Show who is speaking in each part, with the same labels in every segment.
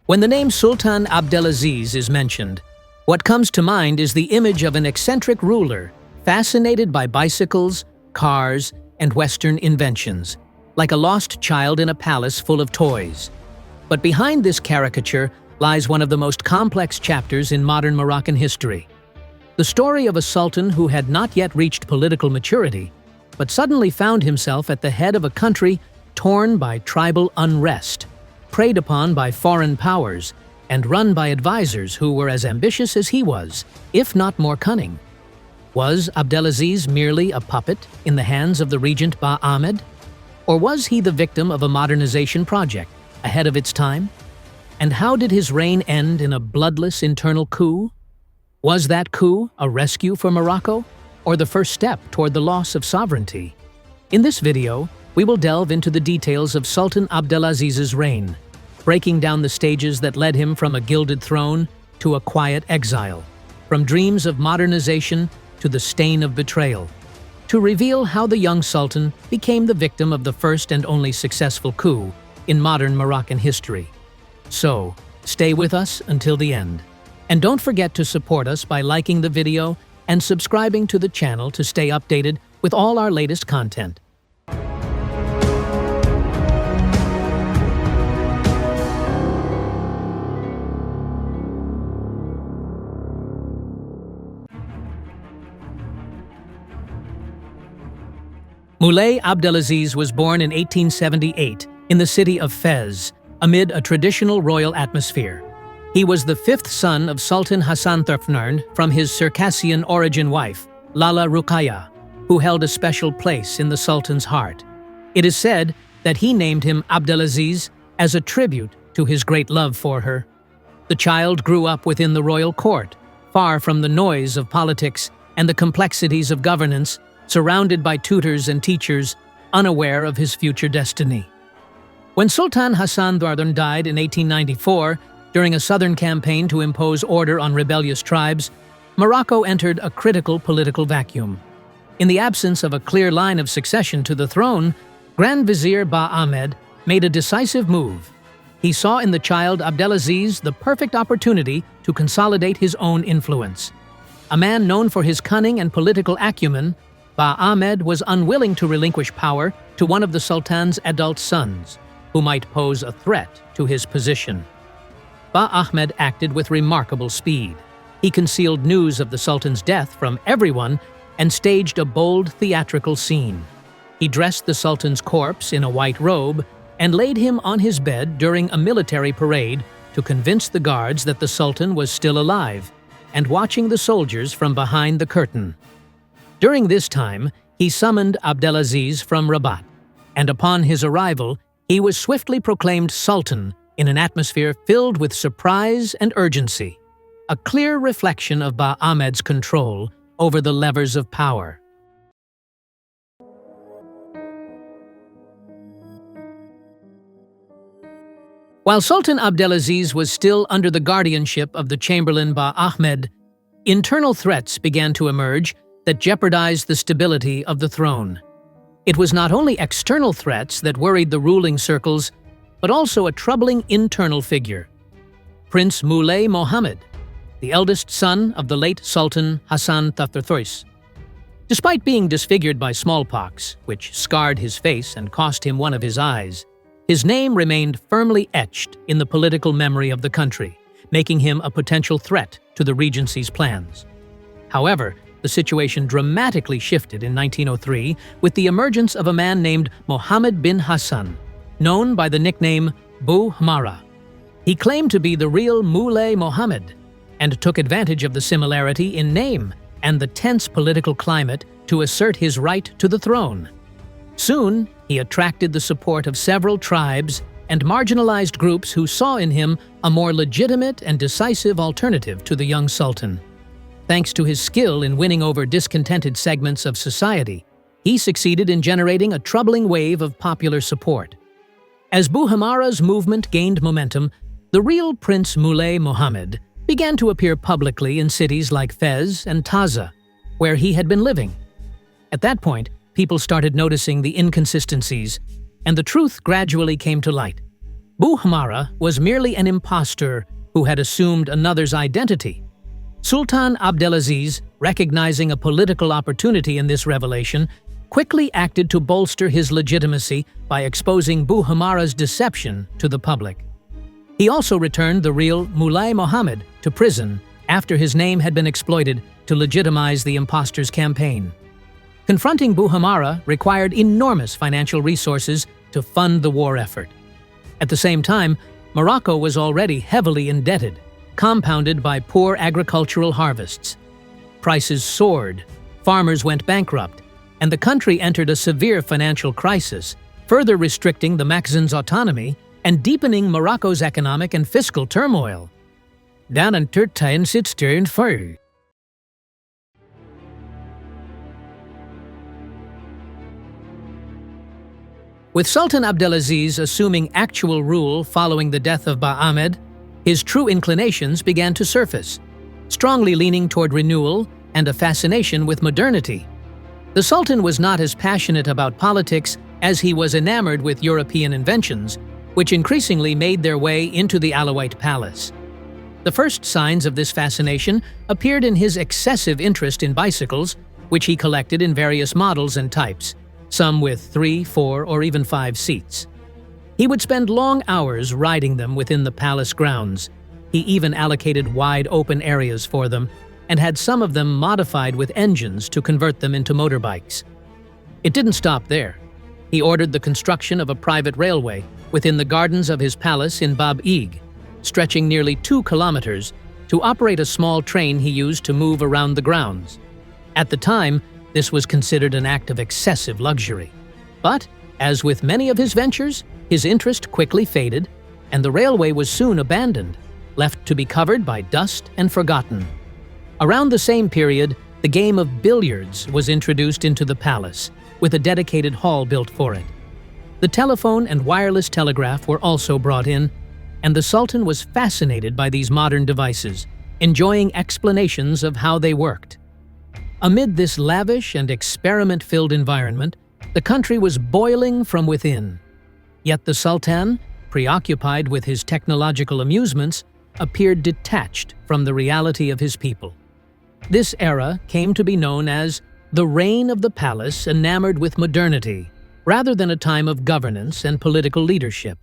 Speaker 1: When the name Sultan Abdelaziz is mentioned, what comes to mind is the image of an eccentric ruler fascinated by bicycles, cars, and Western inventions, like a lost child in a palace full of toys. But behind this caricature lies one of the most complex chapters in modern Moroccan history. The story of a sultan who had not yet reached political maturity, but suddenly found himself at the head of a country torn by tribal unrest, preyed upon by foreign powers, and run by advisors who were as ambitious as he was, if not more cunning. Was Abdelaziz merely a puppet in the hands of the regent Ba Ahmed? Or was he the victim of a modernization project ahead of its time? And how did his reign end in a bloodless internal coup? Was that coup a rescue for Morocco, or the first step toward the loss of sovereignty? In this video, we will delve into the details of Sultan Abdelaziz's reign, breaking down the stages that led him from a gilded throne to a quiet exile, from dreams of modernization to the stain of betrayal, to reveal how the young sultan became the victim of the first and only successful coup in modern Moroccan history. So, stay with us until the end. And don't forget to support us by liking the video and subscribing to the channel to stay updated with all our latest content. Moulay Abdelaziz was born in 1878 in the city of Fez, amid a traditional royal atmosphere. He was the fifth son of Sultan Hassan Thurfnern from his Circassian origin wife, Lala Ruqayya, who held a special place in the sultan's heart. It is said that he named him Abdelaziz as a tribute to his great love for her. The child grew up within the royal court, far from the noise of politics and the complexities of governance, surrounded by tutors and teachers, unaware of his future destiny. When Sultan Hassan Thurfnern died in 1894, during a southern campaign to impose order on rebellious tribes, Morocco entered a critical political vacuum. In the absence of a clear line of succession to the throne, Grand Vizier Ba Ahmed made a decisive move. He saw in the child Abdelaziz the perfect opportunity to consolidate his own influence. A man known for his cunning and political acumen, Ba Ahmed was unwilling to relinquish power to one of the Sultan's adult sons, who might pose a threat to his position. Ba Ahmed acted with remarkable speed. He concealed news of the Sultan's death from everyone and staged a bold theatrical scene. He dressed the Sultan's corpse in a white robe and laid him on his bed during a military parade to convince the guards that the Sultan was still alive and watching the soldiers from behind the curtain. During this time, he summoned Abdelaziz from Rabat, and upon his arrival, he was swiftly proclaimed Sultan in an atmosphere filled with surprise and urgency, a clear reflection of Ba Ahmed's control over the levers of power. While Sultan Abdelaziz was still under the guardianship of the Chamberlain Ba Ahmed, internal threats began to emerge that jeopardized the stability of the throne. It was not only external threats that worried the ruling circles, but also a troubling internal figure, Prince Moulay Mohammed, the eldest son of the late Sultan Hassan Thurfnern. Despite being disfigured by smallpox, which scarred his face and cost him one of his eyes, his name remained firmly etched in the political memory of the country, making him a potential threat to the regency's plans. However, the situation dramatically shifted in 1903 with the emergence of a man named Mohammed bin Hassan, known by the nickname Bou Hamara. He claimed to be the real Moulay Mohammed and took advantage of the similarity in name and the tense political climate to assert his right to the throne. Soon, he attracted the support of several tribes and marginalized groups who saw in him a more legitimate and decisive alternative to the young sultan. Thanks to his skill in winning over discontented segments of society, he succeeded in generating a troubling wave of popular support. As Bou Hamara's movement gained momentum, the real Prince Moulay Mohammed began to appear publicly in cities like Fez and Taza, where he had been living. At that point, people started noticing the inconsistencies, and the truth gradually came to light. Bou Hamara was merely an impostor who had assumed another's identity. Sultan Abdelaziz, recognizing a political opportunity in this revelation, quickly acted to bolster his legitimacy by exposing Bou Hamara's deception to the public. He also returned the real Mulai Mohammed to prison after his name had been exploited to legitimize the impostor's campaign. Confronting Bou Hamara required enormous financial resources to fund the war effort. At the same time, Morocco was already heavily indebted, compounded by poor agricultural harvests. Prices soared, farmers went bankrupt, and the country entered a severe financial crisis, further restricting the Makhzen's autonomy and deepening Morocco's economic and fiscal turmoil. With Sultan Abdelaziz assuming actual rule following the death of Ba Ahmed, his true inclinations began to surface, strongly leaning toward renewal and a fascination with modernity. The Sultan was not as passionate about politics as he was enamored with European inventions, which increasingly made their way into the Alawite palace. The first signs of this fascination appeared in his excessive interest in bicycles, which he collected in various models and types, some with 3, 4, or even 5 seats. He would spend long hours riding them within the palace grounds. He even allocated wide open areas for them and had some of them modified with engines to convert them into motorbikes. It didn't stop there. He ordered the construction of a private railway within the gardens of his palace in Bab Ig, stretching nearly 2 kilometers, to operate a small train he used to move around the grounds. At the time, this was considered an act of excessive luxury. But, as with many of his ventures, his interest quickly faded, and the railway was soon abandoned, left to be covered by dust and forgotten. Around the same period, the game of billiards was introduced into the palace, with a dedicated hall built for it. The telephone and wireless telegraph were also brought in, and the Sultan was fascinated by these modern devices, enjoying explanations of how they worked. Amid this lavish and experiment-filled environment, the country was boiling from within. Yet the Sultan, preoccupied with his technological amusements, appeared detached from the reality of his people. This era came to be known as the reign of the palace enamored with modernity, rather than a time of governance and political leadership.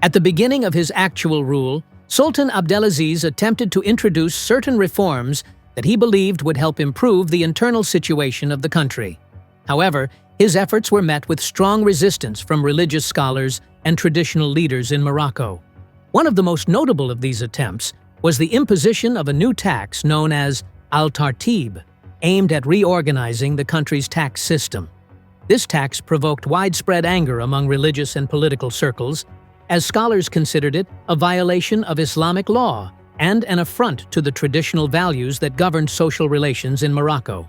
Speaker 1: At the beginning of his actual rule, Sultan Abdelaziz attempted to introduce certain reforms that he believed would help improve the internal situation of the country. However, his efforts were met with strong resistance from religious scholars and traditional leaders in Morocco. One of the most notable of these attempts was the imposition of a new tax known as al-Tartib, aimed at reorganizing the country's tax system. This tax provoked widespread anger among religious and political circles, as scholars considered it a violation of Islamic law and an affront to the traditional values that governed social relations in Morocco.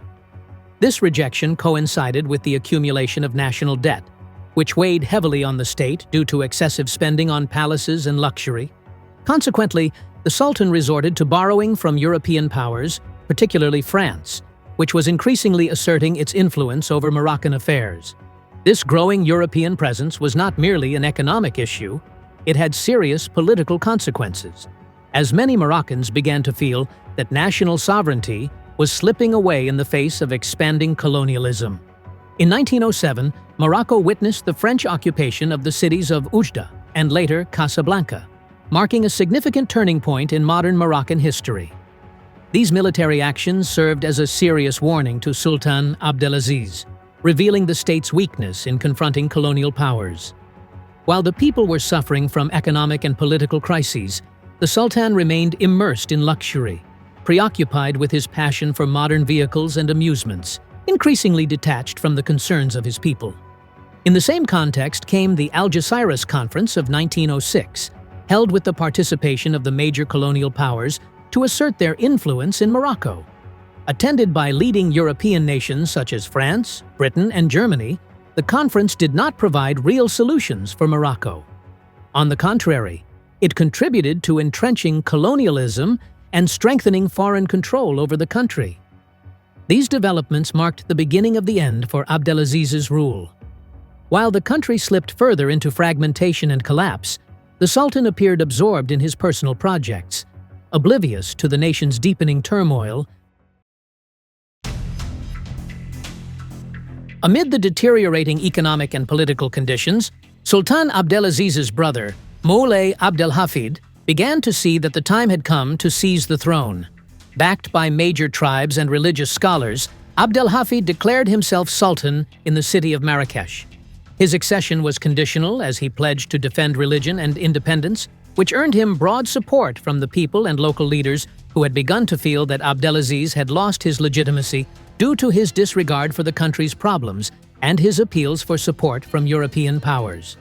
Speaker 1: This rejection coincided with the accumulation of national debt, which weighed heavily on the state due to excessive spending on palaces and luxury. Consequently, the Sultan resorted to borrowing from European powers, particularly France, which was increasingly asserting its influence over Moroccan affairs. This growing European presence was not merely an economic issue, it had serious political consequences, as many Moroccans began to feel that national sovereignty was slipping away in the face of expanding colonialism. In 1907, Morocco witnessed the French occupation of the cities of Oujda and later Casablanca, marking a significant turning point in modern Moroccan history. These military actions served as a serious warning to Sultan Abdelaziz, revealing the state's weakness in confronting colonial powers. While the people were suffering from economic and political crises, the Sultan remained immersed in luxury, preoccupied with his passion for modern vehicles and amusements, increasingly detached from the concerns of his people. In the same context came the Algeciras Conference of 1906, held with the participation of the major colonial powers to assert their influence in Morocco. Attended by leading European nations such as France, Britain, and Germany, the conference did not provide real solutions for Morocco. On the contrary, it contributed to entrenching colonialism and strengthening foreign control over the country. These developments marked the beginning of the end for Abdelaziz's rule. While the country slipped further into fragmentation and collapse, the Sultan appeared absorbed in his personal projects, oblivious to the nation's deepening turmoil. Amid the deteriorating economic and political conditions, Sultan Abdelaziz's brother, Moulay Abdelhafid, began to see that the time had come to seize the throne. Backed by major tribes and religious scholars, Abdelhafid declared himself sultan in the city of Marrakesh. His accession was conditional as he pledged to defend religion and independence, which earned him broad support from the people and local leaders who had begun to feel that Abdelaziz had lost his legitimacy due to his disregard for the country's problems and his appeals for support from European powers.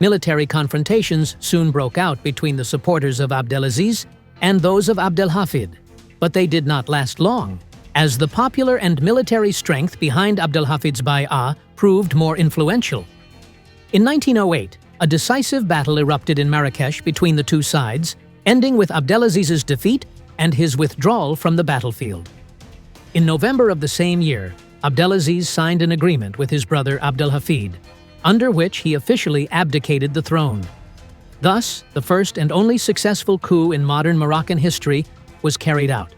Speaker 1: Military confrontations soon broke out between the supporters of Abdelaziz and those of Abdelhafid, but they did not last long, as the popular and military strength behind Abdelhafid's bay'ah proved more influential. In 1908, a decisive battle erupted in Marrakesh between the two sides, ending with Abdelaziz's defeat and his withdrawal from the battlefield. In November of the same year, Abdelaziz signed an agreement with his brother Abdelhafid, under which he officially abdicated the throne. Thus, the first and only successful coup in modern Moroccan history was carried out.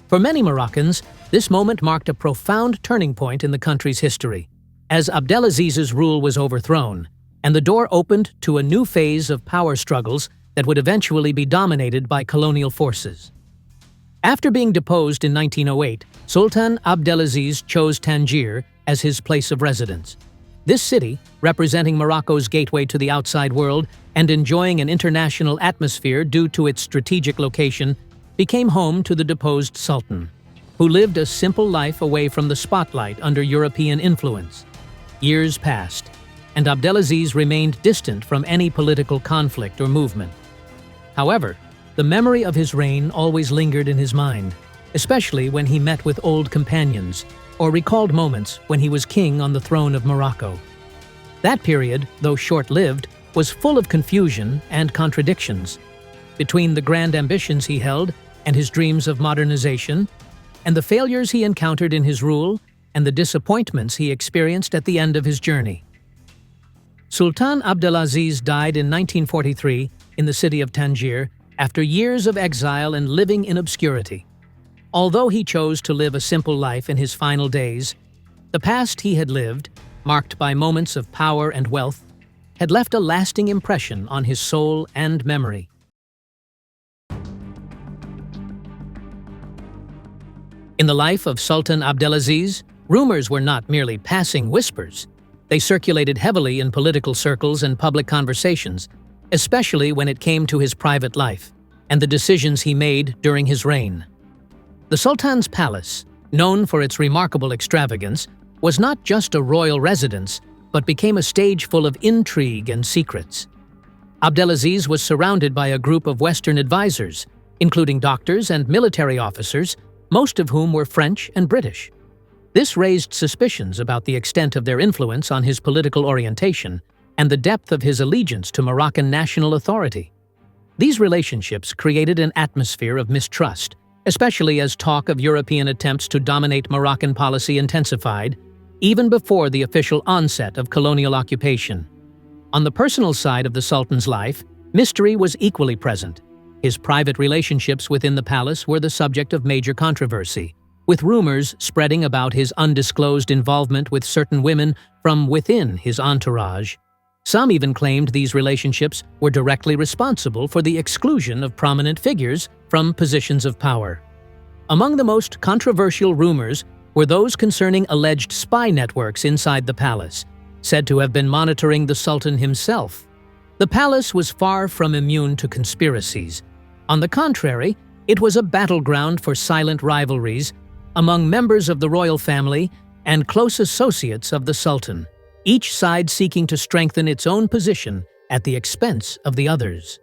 Speaker 1: For many Moroccans, this moment marked a profound turning point in the country's history, as Abdelaziz's rule was overthrown, and the door opened to a new phase of power struggles that would eventually be dominated by colonial forces. After being deposed in 1908, Sultan Abdelaziz chose Tangier as his place of residence. This city, representing Morocco's gateway to the outside world and enjoying an international atmosphere due to its strategic location, became home to the deposed Sultan, who lived a simple life away from the spotlight under European influence. Years passed, and Abdelaziz remained distant from any political conflict or movement. However, the memory of his reign always lingered in his mind, especially when he met with old companions or recalled moments when he was king on the throne of Morocco. That period, though short-lived, was full of confusion and contradictions. Between the grand ambitions he held and his dreams of modernization, and the failures he encountered in his rule and the disappointments he experienced at the end of his journey. Sultan Abdelaziz died in 1943 in the city of Tangier after years of exile and living in obscurity. Although he chose to live a simple life in his final days, the past he had lived, marked by moments of power and wealth, had left a lasting impression on his soul and memory. In the life of Sultan Abdelaziz, rumors were not merely passing whispers. They circulated heavily in political circles and public conversations, especially when it came to his private life and the decisions he made during his reign. The Sultan's palace, known for its remarkable extravagance, was not just a royal residence, but became a stage full of intrigue and secrets. Abdelaziz was surrounded by a group of Western advisors, including doctors and military officers, most of whom were French and British. This raised suspicions about the extent of their influence on his political orientation and the depth of his allegiance to Moroccan national authority. These relationships created an atmosphere of mistrust, especially as talk of European attempts to dominate Moroccan policy intensified, even before the official onset of colonial occupation. On the personal side of the Sultan's life, mystery was equally present. His private relationships within the palace were the subject of major controversy, with rumors spreading about his undisclosed involvement with certain women from within his entourage. Some even claimed these relationships were directly responsible for the exclusion of prominent figures from positions of power. Among the most controversial rumors were those concerning alleged spy networks inside the palace, said to have been monitoring the Sultan himself. The palace was far from immune to conspiracies. On the contrary, it was a battleground for silent rivalries among members of the royal family and close associates of the Sultan, each side seeking to strengthen its own position at the expense of the others.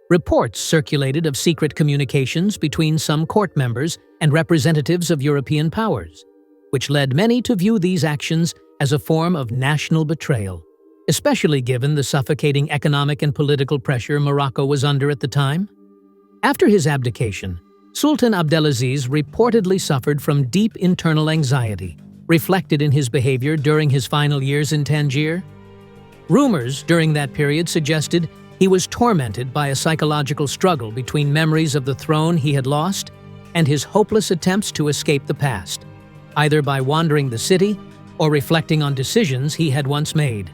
Speaker 1: Reports circulated of secret communications between some court members and representatives of European powers, which led many to view these actions as a form of national betrayal, especially given the suffocating economic and political pressure Morocco was under at the time. After his abdication, Sultan Abdelaziz reportedly suffered from deep internal anxiety, reflected in his behavior during his final years in Tangier. Rumors during that period suggested he was tormented by a psychological struggle between memories of the throne he had lost and his hopeless attempts to escape the past, either by wandering the city or reflecting on decisions he had once made.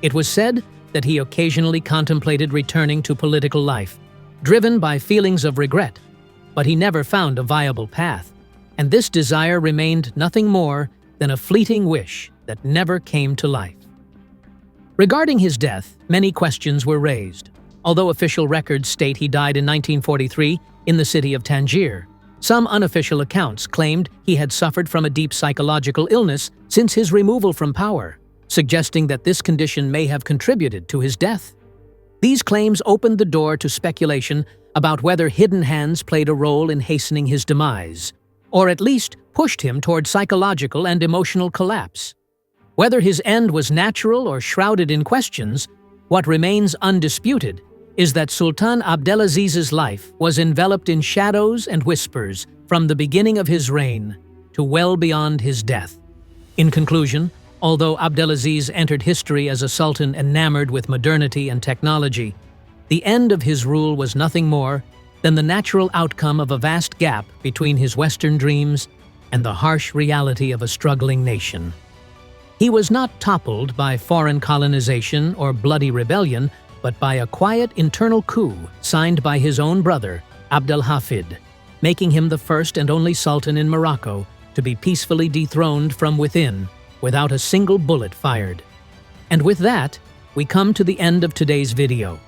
Speaker 1: It was said that he occasionally contemplated returning to political life, driven by feelings of regret, but he never found a viable path, and this desire remained nothing more than a fleeting wish that never came to life. Regarding his death, many questions were raised. Although official records state he died in 1943 in the city of Tangier, some unofficial accounts claimed he had suffered from a deep psychological illness since his removal from power, suggesting that this condition may have contributed to his death. These claims opened the door to speculation about whether hidden hands played a role in hastening his demise, or at least pushed him toward psychological and emotional collapse. Whether his end was natural or shrouded in questions, what remains undisputed is that Sultan Abdelaziz's life was enveloped in shadows and whispers from the beginning of his reign to well beyond his death. In conclusion, although Abdelaziz entered history as a sultan enamored with modernity and technology, the end of his rule was nothing more than the natural outcome of a vast gap between his Western dreams and the harsh reality of a struggling nation. He was not toppled by foreign colonization or bloody rebellion, but by a quiet internal coup signed by his own brother, Abdelhafid, making him the first and only sultan in Morocco to be peacefully dethroned from within without a single bullet fired. And with that, we come to the end of today's video.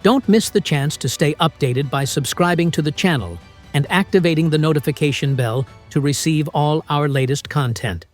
Speaker 1: Don't miss the chance to stay updated by subscribing to the channel and activating the notification bell to receive all our latest content.